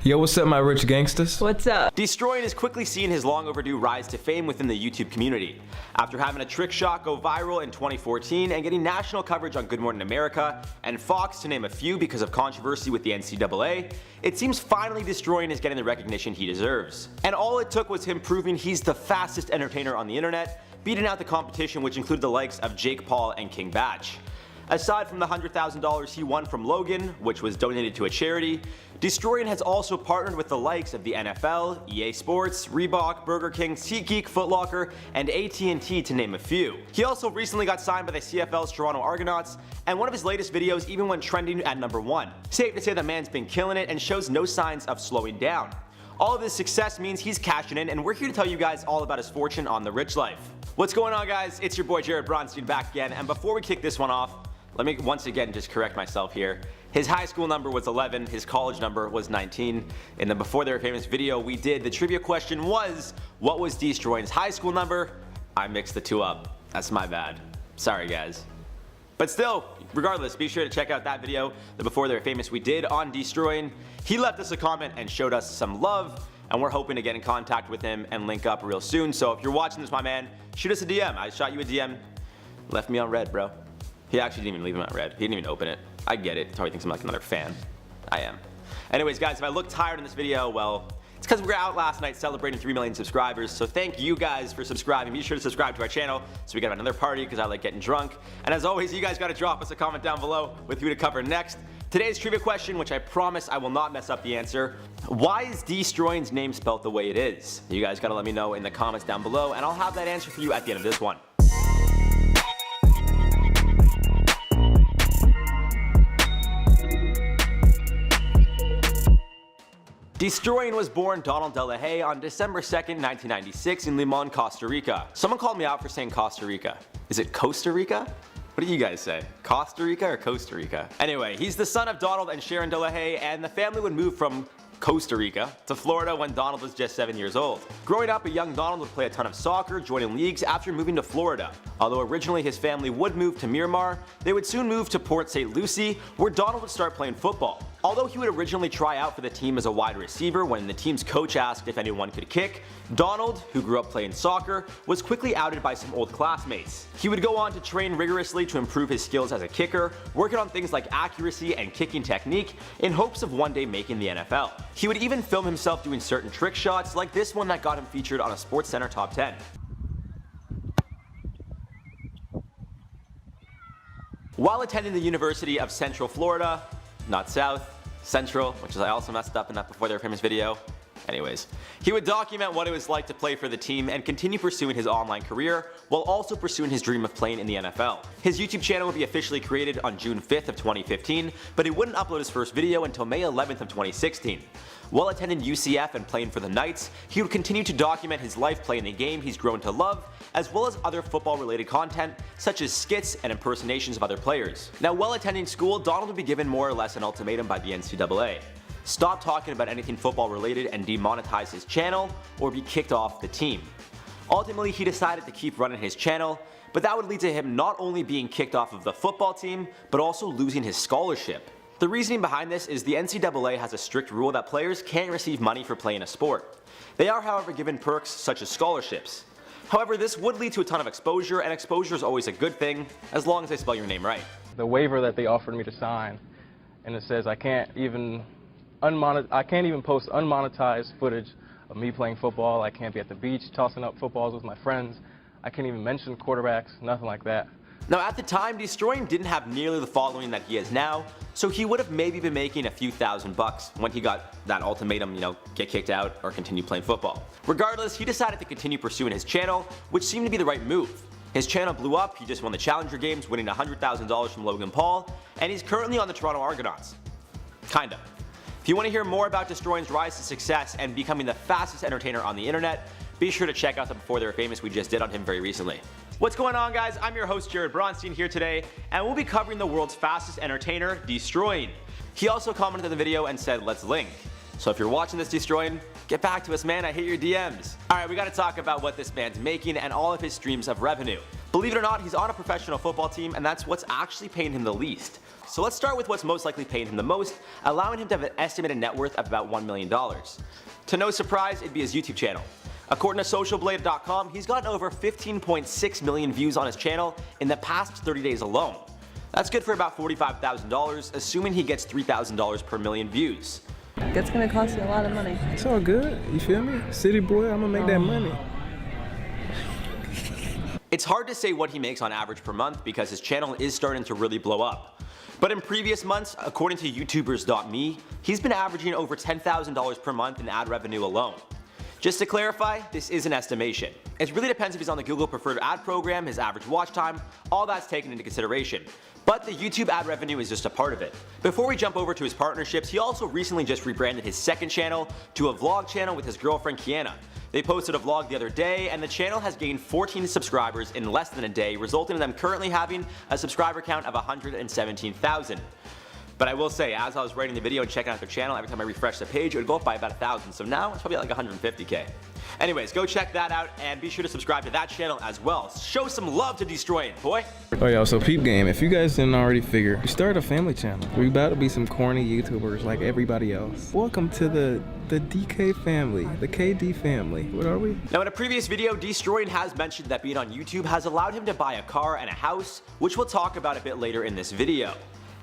Yo, what's up, my rich gangsters? What's up? Destroying has quickly seen his long overdue rise to fame within the YouTube community. After having a trick shot go viral in 2014 and getting national coverage on Good Morning America and Fox to name a few because of controversy with the NCAA, it seems finally Destroying is getting the recognition he deserves. And all it took was him proving he's the fastest entertainer on the internet, beating out the competition, which included the likes of Jake Paul and King Batch. Aside from the $100,000 he won from Logan, which was donated to a charity, Destroying has also partnered with the likes of the NFL, EA Sports, Reebok, Burger King, SeatGeek, Foot Locker, and AT&T to name a few. He also recently got signed by the CFL's Toronto Argonauts, and one of his latest videos even went trending at #1. Safe to say the man's been killing it and shows no signs of slowing down. All of this success means he's cashing in, and we're here to tell you guys all about his fortune on The Rich Life. What's going on, guys? It's your boy Jared Bronstein back again, and before we kick this one off, let me once again just correct myself here. His high school number was 11, his college number was 19. In the Before They Were Famous video we did, the trivia question was, what was Destroying's high school number? I mixed the two up. That's my bad. Sorry, guys. But still, regardless, be sure to check out that video, the Before They Were Famous we did on Destroying. He left us a comment and showed us some love, and we're hoping to get in contact with him and link up real soon. So if you're watching this, my man, shoot us a DM. I shot you a DM, left me on red, bro. He actually didn't even leave him on red. He didn't even open it. I get it. Probably thinks I'm like another fan. I am. Anyways, guys, if I look tired in this video, well, it's because we were out last night celebrating 3 million subscribers. So thank you guys for subscribing. Be sure to subscribe to our channel so we can have another party because I like getting drunk. And as always, you guys got to drop us a comment down below with who to cover next. Today's trivia question, which I promise I will not mess up the answer. Why is Destroying's name spelled the way it is? You guys got to let me know in the comments down below, and I'll have that answer for you at the end of this one. Destroying was born Donald De La Haye on December 2nd, 1996 in Limon, Costa Rica. Someone called me out for saying Costa Rica. Is it Costa Rica? What do you guys say? Costa Rica or Costa Rica? Anyway, he's the son of Donald and Sharon De La Haye, and the family would move from Costa Rica to Florida when Donald was just 7 years old. Growing up, a young Donald would play a ton of soccer, joining leagues after moving to Florida. Although originally his family would move to Miramar, they would soon move to Port St. Lucie, where Donald would start playing football. Although he would originally try out for the team as a wide receiver when the team's coach asked if anyone could kick, Donald, who grew up playing soccer, was quickly outed by some old classmates. He would go on to train rigorously to improve his skills as a kicker, working on things like accuracy and kicking technique in hopes of one day making the NFL. He would even film himself doing certain trick shots like this one that got him featured on a SportsCenter Top 10. While attending the University of Central Florida, not South, Central, which I also messed up in that Before They Were Famous video. Anyways, he would document what it was like to play for the team and continue pursuing his online career while also pursuing his dream of playing in the NFL. His YouTube channel would be officially created on June 5th of 2015, but he wouldn't upload his first video until May 11th of 2016. While attending UCF and playing for the Knights, he would continue to document his life playing the game he's grown to love, as well as other football-related content, such as skits and impersonations of other players. Now, while attending school, Donald would be given more or less an ultimatum by the NCAA. Stop talking about anything football-related and demonetize his channel, or be kicked off the team. Ultimately, he decided to keep running his channel, but that would lead to him not only being kicked off of the football team, but also losing his scholarship. The reasoning behind this is the NCAA has a strict rule that players can't receive money for playing a sport. They are, however, given perks such as scholarships. However, this would lead to a ton of exposure, and exposure is always a good thing, as long as they spell your name right. The waiver that they offered me to sign, and it says I can't even post unmonetized footage of me playing football. I can't be at the beach tossing up footballs with my friends. I can't even mention quarterbacks, nothing like that. Now, at the time, Destroying didn't have nearly the following that he has now, so he would have maybe been making a few $1,000 when he got that ultimatum, get kicked out or continue playing football. Regardless, he decided to continue pursuing his channel, which seemed to be the right move. His channel blew up, he just won the Challenger Games, winning $100,000 from Logan Paul, and he's currently on the Toronto Argonauts. Kinda. If you want to hear more about Destroying's rise to success and becoming the fastest entertainer on the internet, be sure to check out the Before They Were Famous we just did on him very recently. What's going on, guys? I'm your host Jared Bronstein here today, and we'll be covering the world's fastest entertainer, Destroying. He also commented on the video and said, let's link. So if you're watching this, Destroying, get back to us, man. I hate your DMs. Alright, we gotta talk about what this man's making and all of his streams of revenue. Believe it or not, he's on a professional football team, and that's what's actually paying him the least. So let's start with what's most likely paying him the most, allowing him to have an estimated net worth of about $1 million. To no surprise, it'd be his YouTube channel. According to socialblade.com, he's gotten over 15.6 million views on his channel in the past 30 days alone. That's good for about $45,000, assuming he gets $3,000 per million views. That's gonna cost you a lot of money. It's all good, you feel me? City boy, I'm gonna make that money. It's hard to say what he makes on average per month because his channel is starting to really blow up. But in previous months, according to YouTubers.me, he's been averaging over $10,000 per month in ad revenue alone. Just to clarify, this is an estimation. It really depends if he's on the Google Preferred Ad program, his average watch time, all that's taken into consideration. But the YouTube ad revenue is just a part of it. Before we jump over to his partnerships, he also recently just rebranded his second channel to a vlog channel with his girlfriend Kiana. They posted a vlog the other day, and the channel has gained 14 subscribers in less than a day, resulting in them currently having a subscriber count of 117,000. But I will say, as I was writing the video and checking out their channel, every time I refresh the page, it would go up by about 1,000. So now it's probably like 150K. Anyways, go check that out and be sure to subscribe to that channel as well. Show some love to Destroyin, boy. Oh yeah, so peep game, if you guys didn't already figure, we started a family channel. We about to be some corny YouTubers like everybody else. Welcome to the DK family, the KD family. What are we? Now in a previous video, Destroyin has mentioned that being on YouTube has allowed him to buy a car and a house, which we'll talk about a bit later in this video.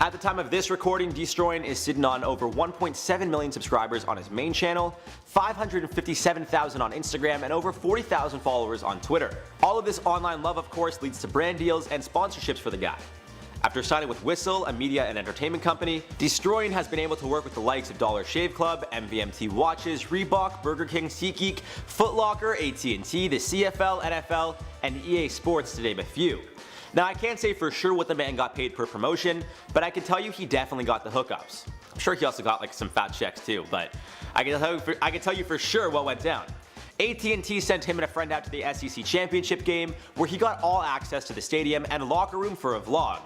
At the time of this recording, Destroyin is sitting on over 1.7 million subscribers on his main channel, 557,000 on Instagram, and over 40,000 followers on Twitter. All of this online love, of course, leads to brand deals and sponsorships for the guy. After signing with Whistle, a media and entertainment company, Destroyin has been able to work with the likes of Dollar Shave Club, MVMT Watches, Reebok, Burger King, SeatGeek, Foot Locker, AT&T, the CFL, NFL, and EA Sports to name a few. Now I can't say for sure what the man got paid per promotion, but I can tell you he definitely got the hookups. I'm sure he also got like some fat checks too, but I can tell you for sure what went down. AT&T sent him and a friend out to the SEC Championship game, where he got all access to the stadium and locker room for a vlog.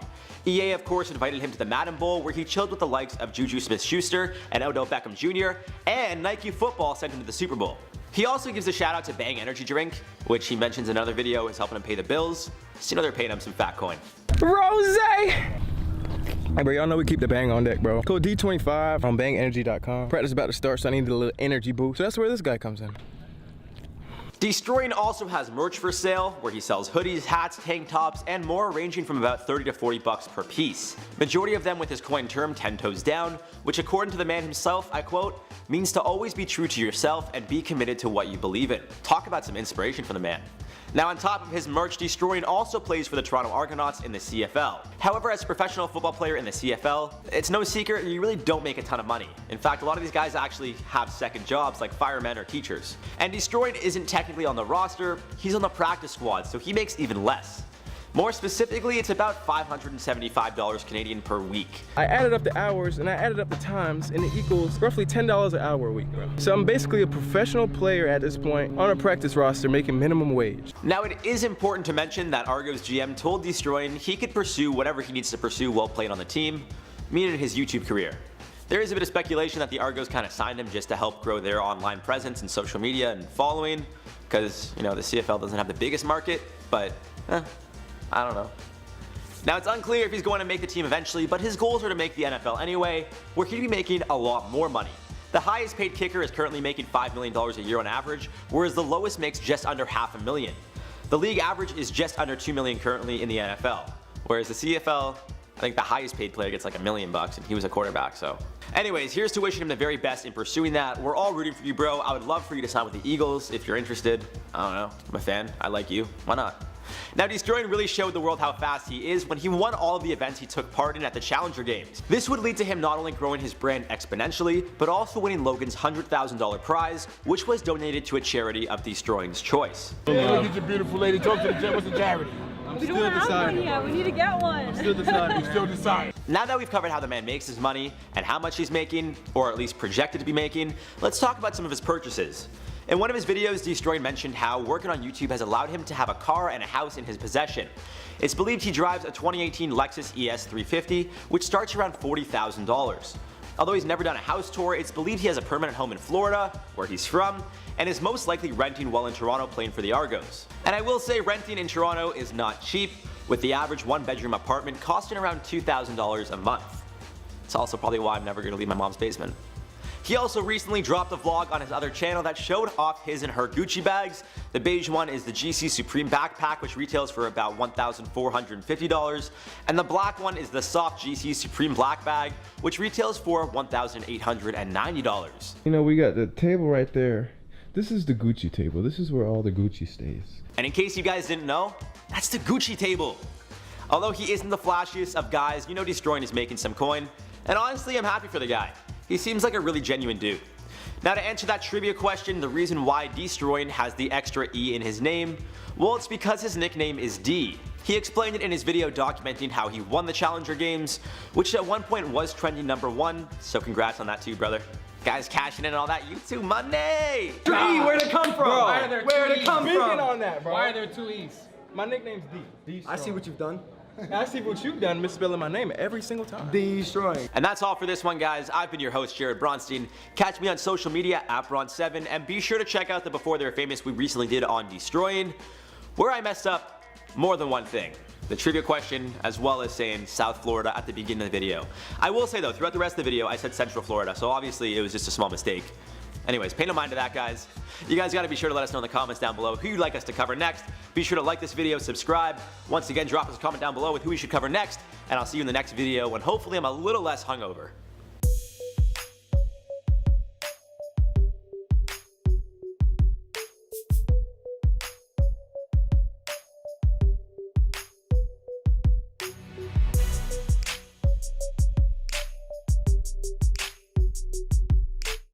EA of course invited him to the Madden Bowl, where he chilled with the likes of Juju Smith-Schuster and Odell Beckham Jr., and Nike Football sent him to the Super Bowl. He also gives a shout out to Bang Energy Drink, which he mentions in another video is helping him pay the bills. So you know they're paying him some fat coin. Rose! Hey bro, y'all know we keep the bang on deck, bro. Code D25 on bangenergy.com. Practice about to start, so I need a little energy boost. So that's where this guy comes in. Destroyin also has merch for sale, where he sells hoodies, hats, tank tops, and more, ranging from about 30 to 40 bucks per piece. Majority of them with his coin term 10 toes down, which according to the man himself, I quote, means to always be true to yourself and be committed to what you believe in. Talk about some inspiration from the man. Now on top of his merch, Destroyin also plays for the Toronto Argonauts in the CFL. However, as a professional football player in the CFL, it's no secret you really don't make a ton of money. In fact, a lot of these guys actually have second jobs like firemen or teachers. And Destroyin isn't technically on the roster, he's on the practice squad, so he makes even less. More specifically, it's about $575 Canadian per week. I added up the hours and I added up the times, and it equals roughly $10 an hour a week, bro. So I'm basically a professional player at this point on a practice roster making minimum wage. Now it is important to mention that Argo's GM told Destroyin he could pursue whatever he needs to pursue while playing on the team, meaning his YouTube career. There is a bit of speculation that the Argos kind of signed him just to help grow their online presence and social media and following, because, you know, the CFL doesn't have the biggest market, but I don't know. Now it's unclear if he's going to make the team eventually, but his goals are to make the NFL anyway, where he'd be making a lot more money. The highest paid kicker is currently making $5 million a year on average, whereas the lowest makes just under $500,000. The league average is just under $2 million currently in the NFL, whereas the CFL, I think the highest paid player gets like $1 million bucks, and he was a quarterback, so. Anyways, here's to wishing him the very best in pursuing that. We're all rooting for you, bro. I would love for you to sign with the Eagles if you're interested. I don't know, I'm a fan, I like you, why not? Now Destroyin really showed the world how fast he is when he won all of the events he took part in at the Challenger Games. This would lead to him not only growing his brand exponentially, but also winning Logan's $100,000 prize, which was donated to a charity of Destroyin's choice. Look at your beautiful lady. Talk to the what's the charity? We don't have one yet. We need to get one. Still deciding. Now that we've covered how the man makes his money and how much he's making, or at least projected to be making, let's talk about some of his purchases. In one of his videos, Destroyin mentioned how working on YouTube has allowed him to have a car and a house in his possession. It's believed he drives a 2018 Lexus ES 350, which starts around $40,000. Although he's never done a house tour, it's believed he has a permanent home in Florida, where he's from, and is most likely renting while in Toronto playing for the Argos. And I will say renting in Toronto is not cheap, with the average one-bedroom apartment costing around $2,000 a month. It's also probably why I'm never going to leave my mom's basement. He also recently dropped a vlog on his other channel that showed off his and her Gucci bags. The beige one is the GC Supreme backpack, which retails for about $1,450, and the black one is the soft GC Supreme black bag, which retails for $1,890. You know, we got the table right there. This is the Gucci table. This is where all the Gucci stays. And in case you guys didn't know, that's the Gucci table. Although he isn't the flashiest of guys, you know Destroying is making some coin, and honestly I'm happy for the guy. He seems like a really genuine dude. Now, to answer that trivia question, the reason why Destroying has the extra E in his name, well, it's because his nickname is D. He explained it in his video documenting how he won the Challenger Games, which at one point was trending #1, so congrats on that too, brother. Guys cashing in on all that YouTube money! D, where'd it come from? Bro, Where'd it come from? on that, bro. Why are there 2 E's? My nickname's D. I see what you've done. I see what you've done, misspelling my name every single time. Destroying. And that's all for this one, guys. I've been your host, Jared Bronstein. Catch me on social media at Bron7, and be sure to check out the Before They Were Famous we recently did on Destroying, where I messed up more than one thing. The trivia question, as well as saying South Florida at the beginning of the video. I will say though, throughout the rest of the video, I said Central Florida, so obviously it was just a small mistake. Anyways, pay no mind to that, guys. You guys gotta be sure to let us know in the comments down below who you'd like us to cover next. Be sure to like this video, subscribe. Once again, drop us a comment down below with who we should cover next, and I'll see you in the next video when hopefully I'm a little less hungover.